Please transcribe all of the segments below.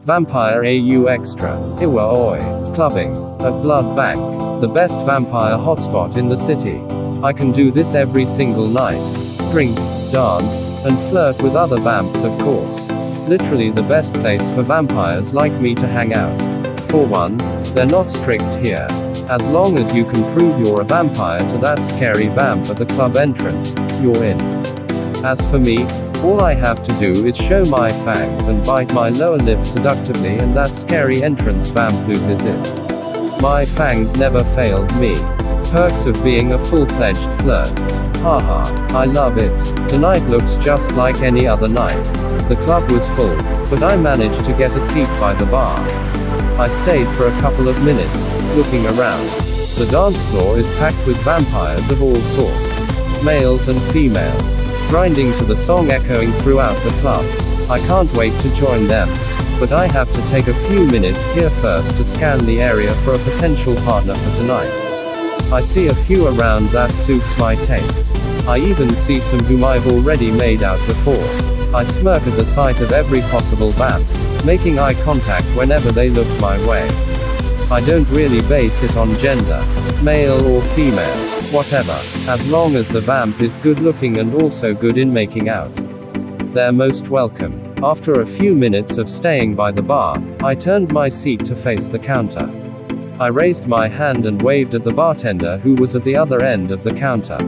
Vampire AU Extra, IwaOi, clubbing, at Blood Bank, the best vampire hotspot in the city. I can do this every single night. Drink, dance, and flirt with other vamps of course. Literally the best place for vampires like me to hang out. For one, they're not strict here. As long as you can prove you're a vampire to that scary vamp at the club entrance, you're in. As for me, all I have to do is show my fangs and bite my lower lip seductively and that scary entrance vamp loses it. My fangs never failed me. Perks of being a full-fledged flirt. Haha, I love it. Tonight looks just like any other night. The club was full, but I managed to get a seat by the bar. I stayed for a couple of minutes, looking around. The dance floor is packed with vampires of all sorts. Males and females. Grinding to the song echoing throughout the club. I can't wait to join them. But I have to take a few minutes here first to scan the area for a potential partner for tonight. I see a few around that suits my taste. I even see some whom I've already made out before. I smirk at the sight of every possible vamp, making eye contact whenever they look my way. I don't really base it on gender, male or female, whatever, as long as the vamp is good looking and also good in making out. They're most welcome. After a few minutes of staying by the bar, I turned my seat to face the counter. I raised my hand and waved at the bartender who was at the other end of the counter.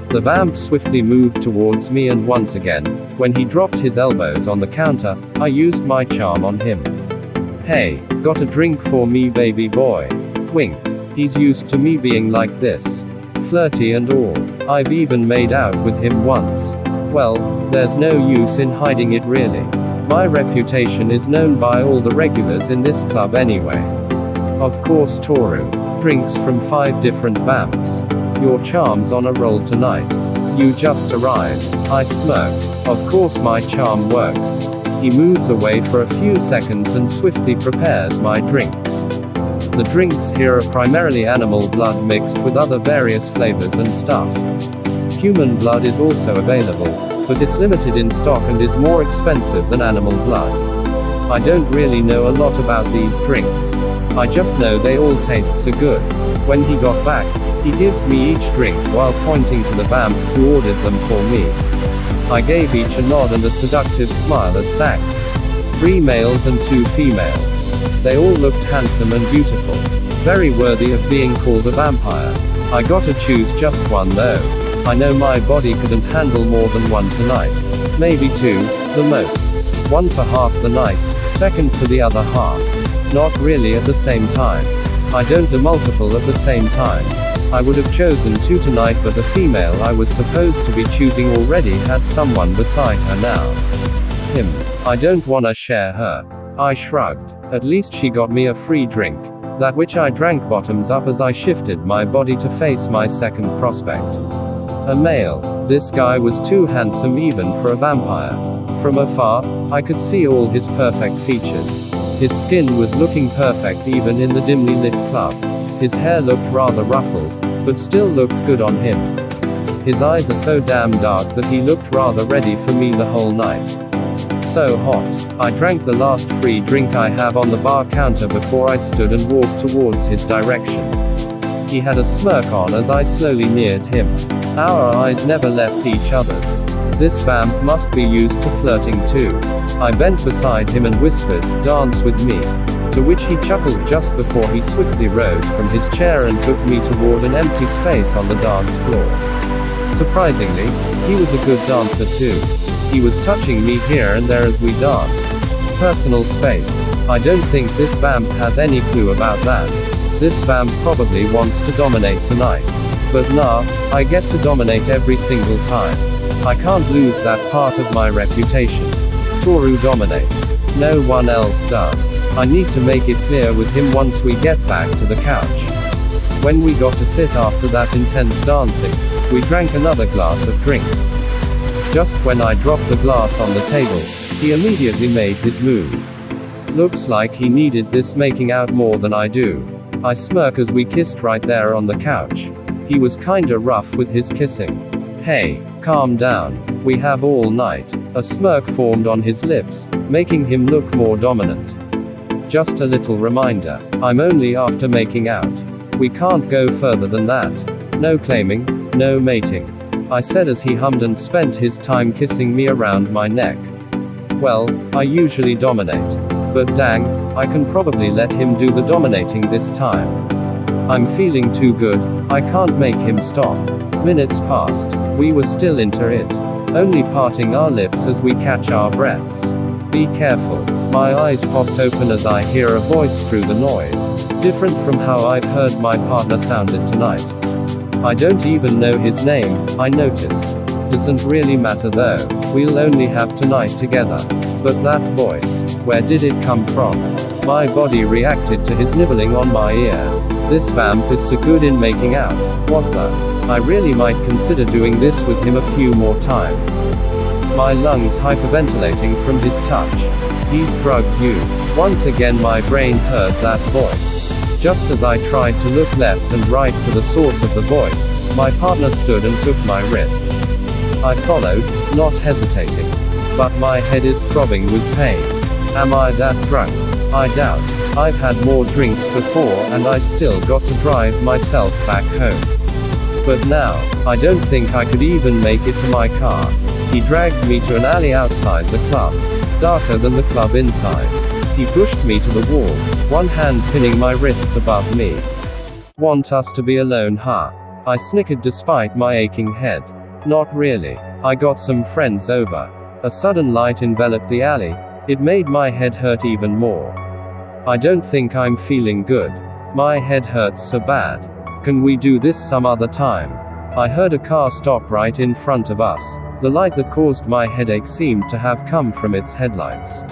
The vamp swiftly moved towards me and once again, when he dropped his elbows on the counter, I used my charm on him. Hey, got a drink for me baby boy? Wink. He's used to me being like this. Flirty and all. I've even made out with him once. Well, there's no use in hiding it really. My reputation is known by all the regulars in this club anyway. Of course Tooru. Drinks from 5 different vamps. Your charm's on a roll tonight. You just arrived. I smirked. Of course my charm works. He moves away for a few seconds and swiftly prepares my drinks. The drinks here are primarily animal blood mixed with other various flavors and stuff. Human blood is also available, but it's limited in stock and is more expensive than animal blood. I don't really know a lot about these drinks. I just know they all taste so good. When he got back, he gives me each drink while pointing to the vamps who ordered them for me. I gave each a nod and a seductive smile as thanks. 3 males and 2 females. They all looked handsome and beautiful. Very worthy of being called a vampire. I gotta choose just one though. I know my body couldn't handle more than one tonight. Maybe 2, the most. One for half the night, second for the other half. Not really at the same time. I don't do multiple at the same time. I would have chosen 2 tonight but the female I was supposed to be choosing already had someone beside her now. Him. I don't wanna share her. I shrugged. At least she got me a free drink. That which I drank bottoms up as I shifted my body to face my second prospect. A male. This guy was too handsome even for a vampire. From afar, I could see all his perfect features. His skin was looking perfect even in the dimly lit club. His hair looked rather ruffled, but still looked good on him. His eyes are so damn dark that he looked rather ready for me the whole night. So hot. I drank the last free drink I have on the bar counter before I stood and walked towards his direction. He had a smirk on as I slowly neared him. Our eyes never left each other's. This vamp must be used to flirting too. I bent beside him and whispered, "Dance with me." To which he chuckled just before he swiftly rose from his chair and took me toward an empty space on the dance floor. Surprisingly, he was a good dancer too. He was touching me here and there as we danced. Personal space. I don't think this vamp has any clue about that. This vamp probably wants to dominate tonight. But nah, I get to dominate every single time. I can't lose that part of my reputation. Tooru dominates. No one else does. I need to make it clear with him once we get back to the couch. When we got to sit after that intense dancing, we drank another glass of drinks. Just when I dropped the glass on the table, he immediately made his move. Looks like he needed this making out more than I do. I smirk as we kissed right there on the couch. He was kinda rough with his kissing. Hey, calm down. We have all night. A smirk formed on his lips, making him look more dominant. Just a little reminder. I'm only after making out. We can't go further than that. No claiming, no mating. I said as he hummed and spent his time kissing me around my neck. Well, I usually dominate. But dang, I can probably let him do the dominating this time. I'm feeling too good, I can't make him stop. Minutes passed. We were still into it. Only parting our lips as we catch our breaths. Be careful. My eyes popped open as I hear a voice through the noise. Different from how I've heard my partner sounded tonight. I don't even know his name, I noticed. Doesn't really matter though, we'll only have tonight together. But that voice, where did it come from? My body reacted to his nibbling on my ear. This vamp is so good in making out. What the? I really might consider doing this with him a few more times. My lungs hyperventilating from his touch. He's drugged you. Once again my brain heard that voice. Just as I tried to look left and right for the source of the voice, my partner stood and took my wrist. I followed, not hesitating. But my head is throbbing with pain. Am I that drunk? I doubt. I've had more drinks before and I still got to drive myself back home. But now, I don't think I could even make it to my car. He dragged me to an alley outside the club. Darker than the club inside. He pushed me to the wall, one hand pinning my wrists above me. Want us to be alone, huh? I snickered despite my aching head. Not really. I got some friends over. A sudden light enveloped the alley. It made my head hurt even more. I don't think I'm feeling good. My head hurts so bad. Can we do this some other time? I heard a car stop right in front of us. The light that caused my headache seemed to have come from its headlights.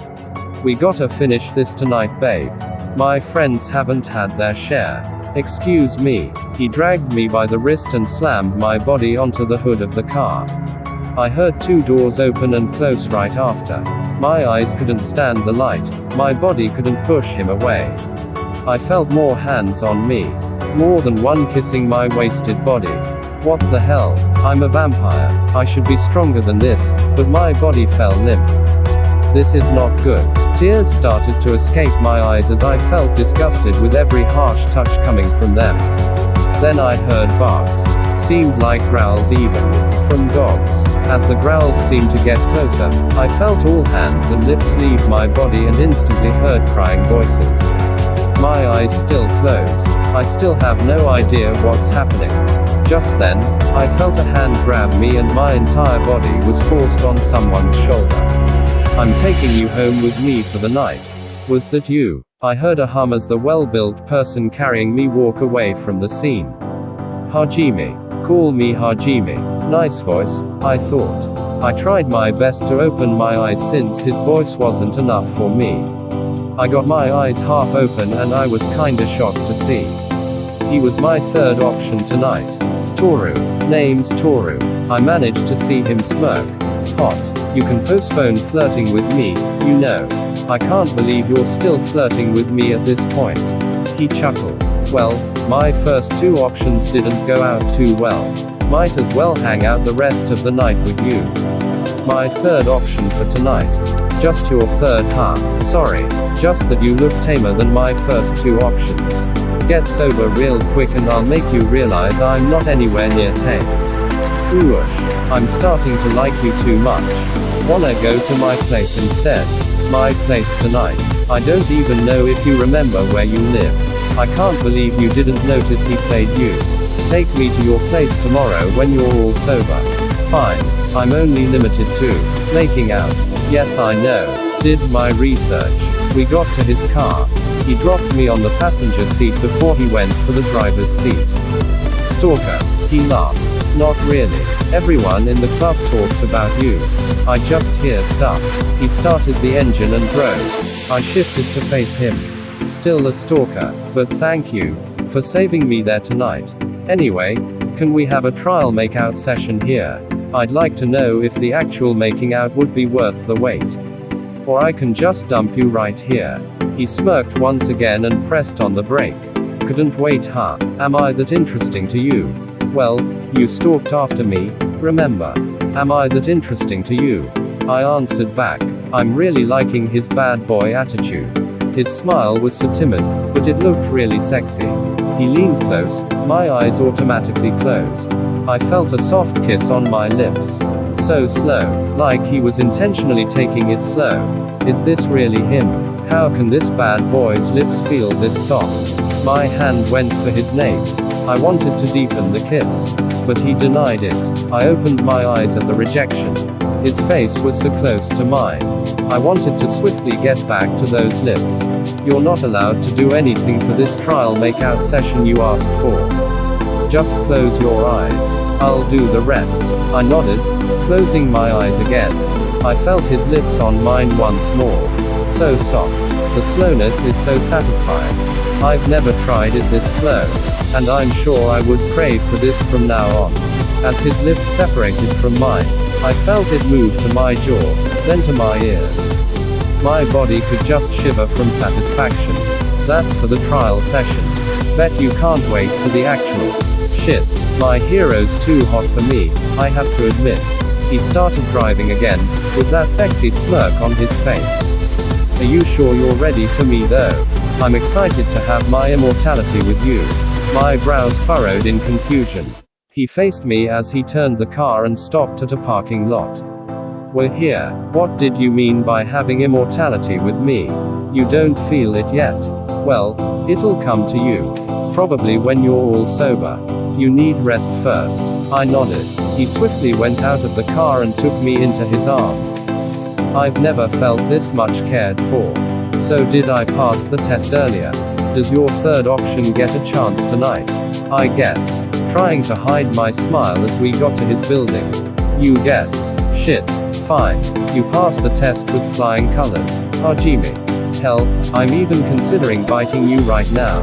We gotta finish this tonight, babe. My friends haven't had their share. Excuse me. He dragged me by the wrist and slammed my body onto the hood of the car. I heard two doors open and close right after. My eyes couldn't stand the light. My body couldn't push him away. I felt more hands on me. More than one kissing my wasted body. What the hell? I'm a vampire. I should be stronger than this, but my body fell limp. This is not good. Tears started to escape my eyes as I felt disgusted with every harsh touch coming from them. Then I heard barks. Seemed like growls even. From dogs. As the growls seemed to get closer, I felt all hands and lips leave my body and instantly heard crying voices. My eyes still closed. I still have no idea what's happening. Just then, I felt a hand grab me and my entire body was forced on someone's shoulder. I'm taking you home with me for the night. Was that you? I heard a hum as the well-built person carrying me walk away from the scene. Hajime. Call me Hajime. Nice voice, I thought. I tried my best to open my eyes since his voice wasn't enough for me. I got my eyes half open and I was kinda shocked to see. He was my third option tonight. Tooru. Name's Tooru. I managed to see him smirk. Hot. You can postpone flirting with me, you know. I can't believe you're still flirting with me at this point. He chuckled. Well, my first two options didn't go out too well. Might as well hang out the rest of the night with you. My third option for tonight. Just your third, huh? Sorry. Just that you look tamer than my first two options. Get sober real quick and I'll make you realize I'm not anywhere near tame. Oosh. I'm starting to like you too much. Wanna go to my place instead? My place tonight. I don't even know if you remember where you live. I can't believe you didn't notice he played you. Take me to your place tomorrow when you're all sober. Fine. I'm only limited to making out. Yes, I know. Did my research. We got to his car. He dropped me on the passenger seat before he went for the driver's seat. Stalker. He laughed. Not really. Everyone in the club talks about you. I just hear stuff. He started the engine and drove. I shifted to face him. Still a stalker, but thank you for saving me there tonight. Anyway, can we have a trial makeout session here? I'd like to know if the actual making out would be worth the wait. Or I can just dump you right here. He smirked once again and pressed on the brake. Couldn't wait, huh? Am I that interesting to you? Well, you stalked after me, remember? Am I that interesting to you? I answered back. I'm really liking his bad boy attitude. His smile was so timid, but it looked really sexy. He leaned close, my eyes automatically closed. I felt a soft kiss on my lips. So slow, like he was intentionally taking it slow. Is this really him? How can this bad boy's lips feel this soft? My hand went for his nape. I wanted to deepen the kiss, but he denied it. I opened my eyes at the rejection. His face was so close to mine. I wanted to swiftly get back to those lips. You're not allowed to do anything for this trial makeout session you asked for. Just close your eyes. I'll do the rest. I nodded, closing my eyes again. I felt his lips on mine once more. So soft. The slowness is so satisfying. I've never tried it this slow. And I'm sure I would crave for this from now on. As his lips separated from mine, I felt it move to my jaw, then to my ears. My body could just shiver from satisfaction. That's for the trial session. Bet you can't wait for the actual. Shit. My hero's too hot for me, I have to admit. He started driving again, with that sexy smirk on his face. Are you sure you're ready for me though? I'm excited to have my immortality with you. My brows furrowed in confusion. He faced me as he turned the car and stopped at a parking lot. We're here. What did you mean by having immortality with me? You don't feel it yet. Well, it'll come to you. Probably when you're all sober. You need rest first. I nodded. He swiftly went out of the car and took me into his arms. I've never felt this much cared for. So did I pass the test earlier? Does your third option get a chance tonight? I guess. Trying to hide my smile as we got to his building. You guess. Shit. Fine. You passed the test with flying colors, Hajime. Hell, I'm even considering biting you right now.